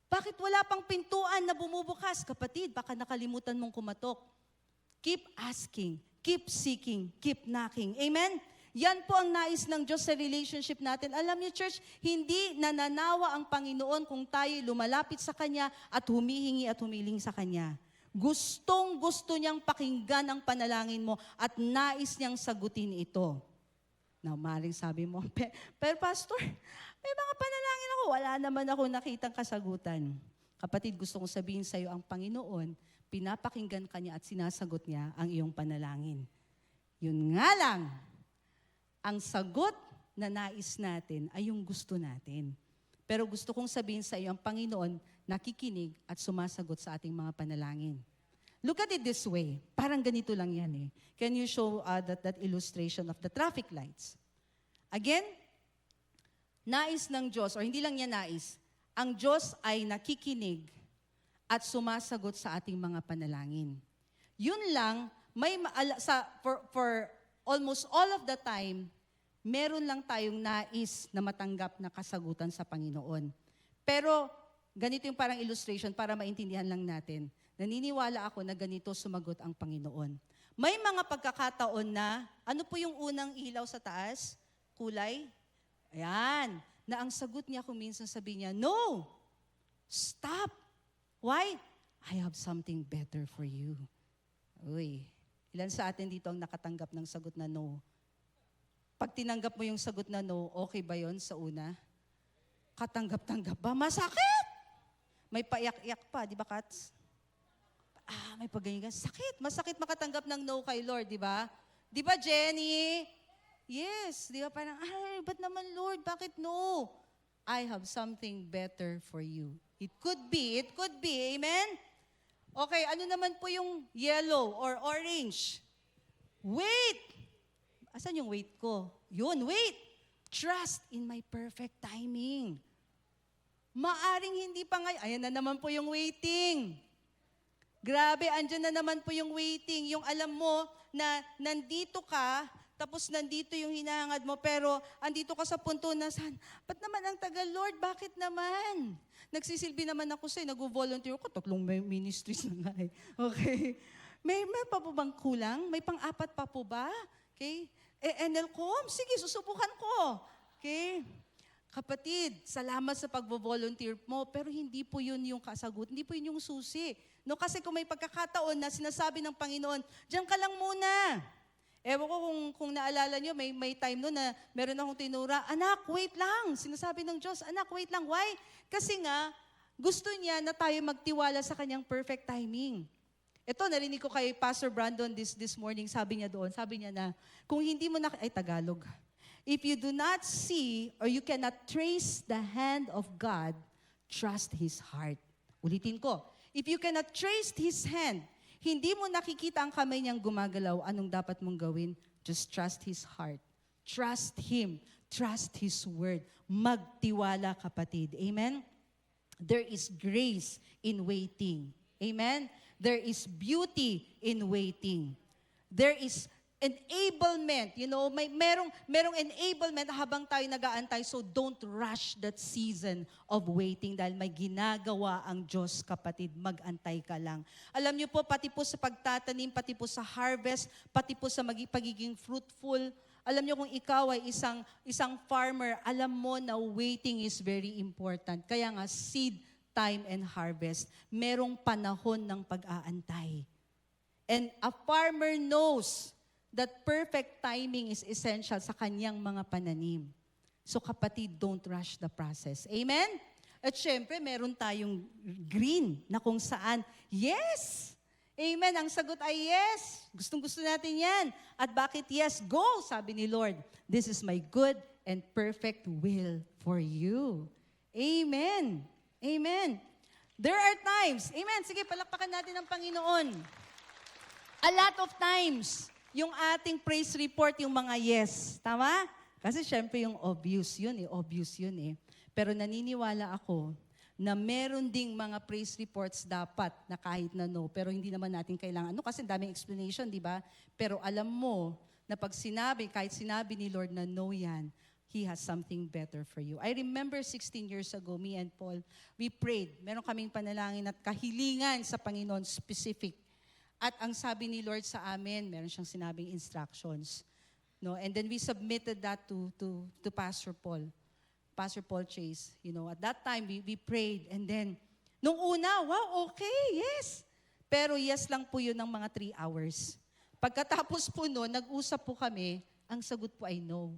Bakit wala pang pintuan na bumubukas? Kapatid, baka nakalimutan mong kumatok. Keep asking, keep seeking, keep knocking. Amen? Yan po ang nais ng Diyos sa relationship natin. Alam niyo, church, hindi nananawa ang Panginoon kung tayo lumalapit sa Kanya at humihingi at humiling sa Kanya. Gustong-gusto niyang pakinggan ang panalangin mo at nais niyang sagutin ito. Now, maring sabi mo, pero pastor, may mga panalangin ako, wala naman ako nakitang kasagutan. Kapatid, gusto kong sabihin sa iyo, ang Panginoon, pinapakinggan ka niya at sinasagot niya ang iyong panalangin. Yun nga lang, ang sagot na nais natin ay yung gusto natin. Pero gusto kong sabihin sa iyo, ang Panginoon nakikinig at sumasagot sa ating mga panalangin. Look at it this way. Parang ganito lang yan eh. Can you show that illustration of the traffic lights? Again, nais ng Diyos, or hindi lang niya nais, ang Diyos ay nakikinig at sumasagot sa ating mga panalangin. Yun lang, for almost all of the time, meron lang tayong nais na matanggap na kasagutan sa Panginoon. Pero, ganito yung parang illustration para maintindihan lang natin. Naniniwala ako na ganito sumagot ang Panginoon. May mga pagkakataon na, ano po yung unang ilaw sa taas? Kulay? Ayan. Na ang sagot niya kung minsan sabi niya, no! Stop! Why? I have something better for you. Uy, ilan sa atin dito ang nakatanggap ng sagot na no? Pag tinanggap mo yung sagot na no, okay ba yon sa una? Katanggap-tanggap ba? Masakit! May paiyak-iyak pa, di ba, Kats? May pagganyan. Sakit. Masakit makatanggap ng no kay Lord, di ba? Di ba, Jenny? Yes. Di ba parang, ba't naman Lord? Bakit no? I have something better for you. It could be. Amen? Okay, ano naman po yung yellow or orange? Wait! Asan yung wait ko? Yun, wait! Trust in my perfect timing. Maaring hindi pa ngayon. Ayan na naman po yung waiting. Grabe, andyan na naman po yung waiting. Yung alam mo na nandito ka, tapos nandito yung hinahangad mo, pero andito ka sa punto na, ba't naman ang tagal, Lord? Bakit naman? Nagsisilbi naman ako sa'yo, nag-volunteer ko, 3 ministries na nga eh. Okay. May pa po bang kulang? May pang-4 pa po ba? Okay. NLCOM, sige, susubukan ko. Okay. Kapatid, salamat sa pag-volunteer mo, pero hindi po yun yung kasagot, hindi po yun yung susi. No, kasi kung may pagkakataon na sinasabi ng Panginoon, diyan ka lang muna. Ewan ko kung naalala nyo, may time no na meron akong tinura, anak, wait lang. Sinasabi ng Diyos, anak, wait lang. Why? Kasi nga, gusto niya na tayo magtiwala sa kanyang perfect timing. Ito, narinig ko kay Pastor Brandon this morning, sabi niya na, kung hindi mo Tagalog. If you do not see or you cannot trace the hand of God, trust His heart. Ulitin ko. If you cannot trace His hand, hindi mo nakikita ang kamay niyang gumagalaw, anong dapat mong gawin? Just trust His heart. Trust Him. Trust His word. Magtiwala, kapatid. Amen? There is grace in waiting. Amen? There is beauty in waiting. There is enablement. Merong enablement habang tayo nag-aantay. So don't rush that season of waiting dahil may ginagawa ang Diyos, kapatid. Mag-antay ka lang. Alam niyo po, pati po sa pagtatanim, pati po sa harvest, pati po sa pagiging fruitful, alam niyo kung ikaw ay isang farmer, alam mo na waiting is very important. Kaya nga, seed, time, and harvest, merong panahon ng pag-aantay. And a farmer knows that perfect timing is essential sa kanyang mga pananim. So kapatid, don't rush the process. Amen? At syempre, meron tayong green na kung saan, yes! Amen. Ang sagot ay yes. Gustong-gusto natin yan. At bakit yes? Go, sabi ni Lord. This is my good and perfect will for you. Amen. Amen. There are times. Amen. Sige, palakpakan natin ang Panginoon. A lot of times, yung ating praise report, yung mga yes. Tama? Kasi syempre yung obvious yun eh. Pero naniniwala ako na meron ding mga praise reports dapat na kahit na no, pero hindi naman natin kailangan. Kasi daming explanation, di ba? Pero alam mo na pag kahit sinabi ni Lord na no yan, He has something better for you. I remember 16 years ago, me and Paul, we prayed. Meron kaming panalangin at kahilingan sa Panginoon specific. At ang sabi ni Lord sa amin, meron siyang sinabing instructions. No? And then we submitted that to Pastor Paul Chase. At that time, we prayed. And then, nung una, wow, okay, yes. Pero yes lang po yun ng mga 3 hours. Pagkatapos po noon, nag-usap po kami, ang sagot po ay no.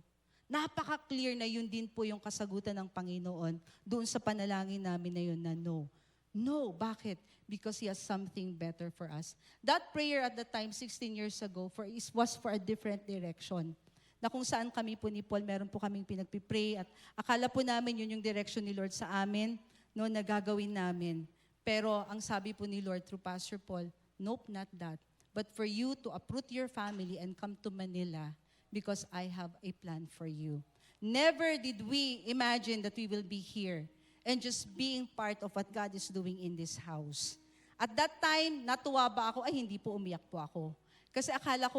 Napaka-clear na yun din po yung kasagutan ng Panginoon doon sa panalangin namin na yun na no. No, bakit? Because He has something better for us. That prayer at the time, 16 years ago, was for a different direction. Na kung saan kami po ni Paul, meron po kaming pinagpipray at akala po namin yun yung direction ni Lord sa amin, no, na gagawin namin. Pero ang sabi po ni Lord through Pastor Paul, nope, not that. But for you to uproot your family and come to Manila because I have a plan for you. Never did we imagine that we will be here and just being part of what God is doing in this house. At that time, natuwa ba ako? Ay, hindi po, umiyak po ako. Kasi akala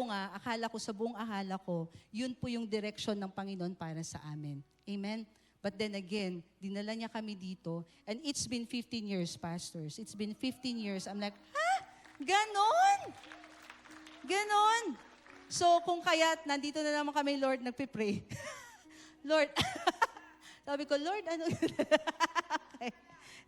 ko sa buong akala ko, yun po yung direction ng Panginoon para sa amin. Amen? But then again, dinala niya kami dito, and it's been 15 years, pastors. It's been 15 years. I'm like, ha? Ganon? Ganon? So, kung kaya't, nandito na naman kami, Lord, nagpipray. Lord, sabi ko, Lord, ano? Okay.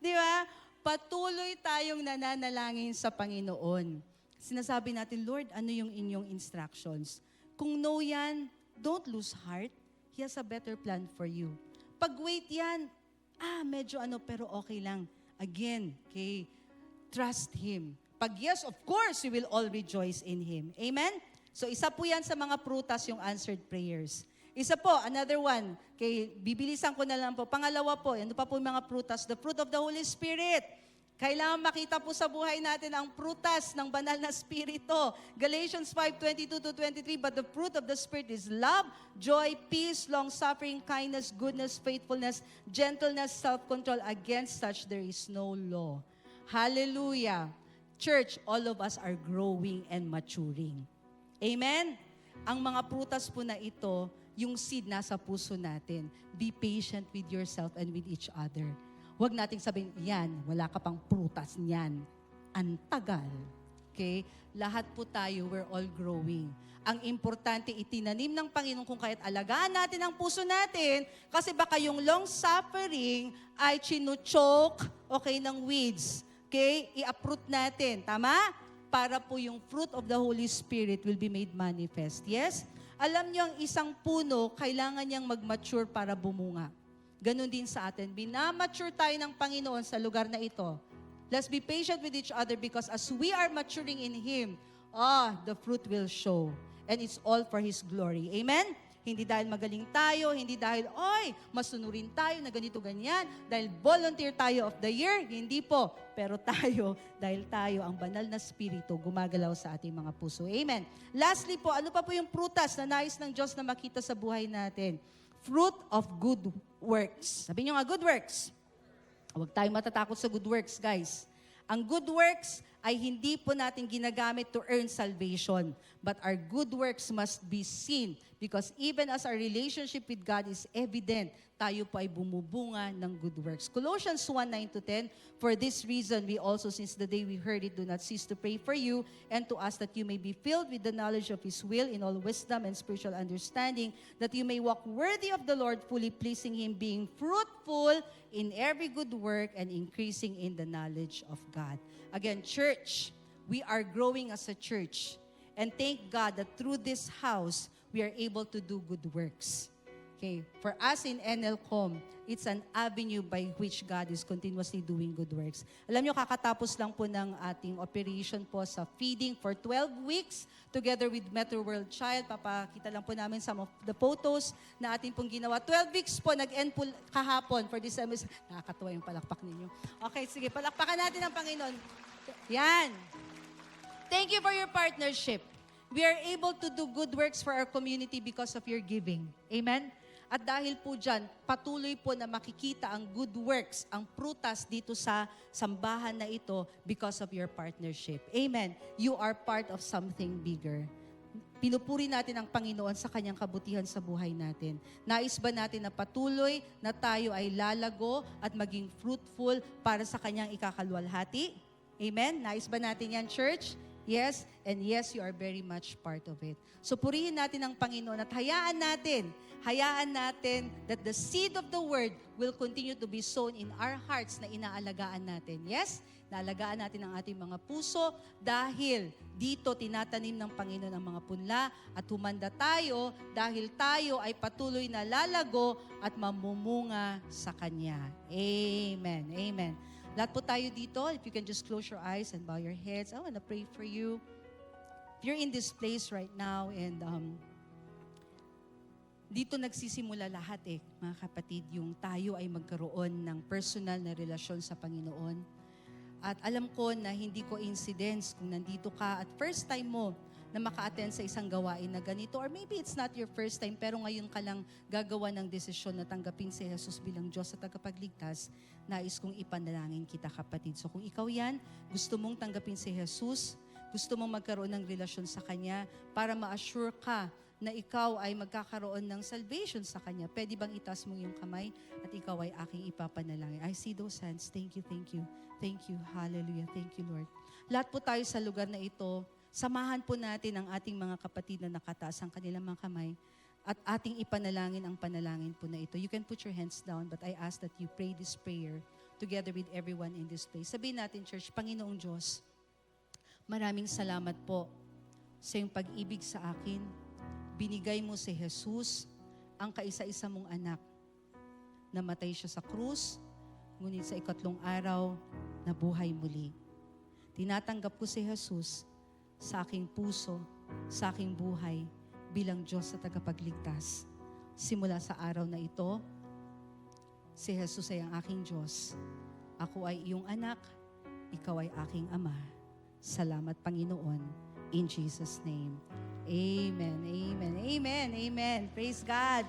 Di ba? Patuloy tayong nananalangin sa Panginoon. Sinasabi natin, Lord, ano yung inyong instructions? Kung no yan, don't lose heart. He has a better plan for you. Pag wait yan, medyo pero okay lang. Again, okay, trust Him. Pag yes, of course, we will all rejoice in Him. Amen? So isa po yan sa mga prutas yung answered prayers. Isa po, another one. Okay, bibilisan ko na lang po. Pangalawa po, ano pa po yung mga prutas? The fruit of the Holy Spirit. Kailangan makita po sa buhay natin ang prutas ng banal na Espiritu. Galatians 5:22-23, but the fruit of the Spirit is love, joy, peace, long-suffering, kindness, goodness, faithfulness, gentleness, self-control. Against such there is no law. Hallelujah. Church, all of us are growing and maturing. Amen? Ang mga prutas po na ito, yung seed nasa puso natin. Be patient with yourself and with each other. Huwag nating sabihin, yan, wala ka pang prutas niyan. Ang tagal. Okay? Lahat po tayo, we're all growing. Ang importante, itinanim ng Panginoon kung kaya't alagaan natin ang puso natin kasi baka yung long-suffering ay chinuchoke, okay, ng weeds. Okay? I-uproot natin. Tama? Para po yung fruit of the Holy Spirit will be made manifest. Yes? Alam niyo, ang isang puno, kailangan niyang mag-mature para bumunga. Ganon din sa atin. Binamature tayo ng Panginoon sa lugar na ito. Let's be patient with each other because as we are maturing in Him, the fruit will show. And it's all for His glory. Amen? Hindi dahil magaling tayo, hindi dahil, oy, masunurin tayo na ganito ganyan, dahil volunteer tayo of the year, hindi po. Pero tayo, dahil tayo, ang banal na spirito, gumagalaw sa ating mga puso. Amen. Lastly po, ano pa po yung prutas na nais ng Diyos na makita sa buhay natin? Fruit of good works. Sabi niyo nga, good works. Huwag tayong matatakot sa good works, guys. Ang good works ay hindi po natin ginagamit to earn salvation. But our good works must be seen because even as our relationship with God is evident, tayo po ay bumubunga ng good works. Colossians 1:9-10, for this reason, we also, since the day we heard it, do not cease to pray for you and to ask that you may be filled with the knowledge of His will in all wisdom and spiritual understanding, that you may walk worthy of the Lord, fully pleasing Him, being fruitful in every good work and increasing in the knowledge of God. Again, church, we are growing as a church. And thank God that through this house, we are able to do good works. Okay, for us in NLCom, it's an avenue by which God is continuously doing good works. Alam nyo, kakatapos lang po ng ating operation po sa feeding for 12 weeks together with Metro World Child. Papakita lang po namin some of the photos na ating pong ginawa. 12 weeks po, nag-end po kahapon for December. Nakakatuwa yung palakpak ninyo. Okay, sige, palakpakan natin ang Panginoon. Yan. Thank you for your partnership. We are able to do good works for our community because of your giving. Amen? At dahil po dyan, patuloy po na makikita ang good works, ang prutas dito sa sambahan na ito because of your partnership. Amen. You are part of something bigger. Pinupuri natin ang Panginoon sa kanyang kabutihan sa buhay natin. Nais ba natin na patuloy na tayo ay lalago at maging fruitful para sa kanyang ikakalwalhati? Amen? Nais ba natin yan, church? Yes, and yes, you are very much part of it. So purihin natin ang Panginoon at hayaan natin that the seed of the Word will continue to be sown in our hearts na inaalagaan natin. Yes, naalagaan natin ang ating mga puso dahil dito tinatanim ng Panginoon ang mga punla at humanda tayo dahil tayo ay patuloy na lalago at mamumunga sa Kanya. Amen. Amen. Lahat po tayo dito, if you can just close your eyes and bow your heads, I want to pray for you. If you're in this place right now and dito nagsisimula lahat mga kapatid, yung tayo ay magkaroon ng personal na relasyon sa Panginoon. At alam ko na hindi coincidence kung nandito ka at first time mo na maka-attend sa isang gawain na ganito, or maybe it's not your first time, pero ngayon ka lang gagawa ng desisyon na tanggapin si Jesus bilang Diyos at tagapagligtas, nais kong ipanalangin kita, kapatid. So kung ikaw yan, gusto mong tanggapin si Jesus, gusto mong magkaroon ng relasyon sa Kanya para ma-assure ka na ikaw ay magkakaroon ng salvation sa Kanya, pwede bang itaas mo yung kamay at ikaw ay aking ipapanalangin? I see those hands. Thank you, thank you. Thank you. Hallelujah. Thank you, Lord. Lahat po tayo sa lugar na ito, samahan po natin ang ating mga kapatid na nakataas ang kanilang mga kamay at ating ipanalangin ang panalangin po na ito. You can put your hands down, but I ask that you pray this prayer together with everyone in this place. Sabihin natin, church, Panginoong Diyos, maraming salamat po sa iyong pag-ibig sa akin. Binigay mo si Jesus, ang kaisa-isa mong anak. Namatay siya sa krus, ngunit sa ikatlong araw, nabuhay muli. Tinatanggap ko si Jesus sa aking puso, sa aking buhay, bilang Diyos sa tagapagligtas. Simula sa araw na ito, si Jesus ay ang aking Diyos. Ako ay iyong anak, ikaw ay aking Ama. Salamat, Panginoon. In Jesus' name. Amen, amen, amen, amen. Praise God.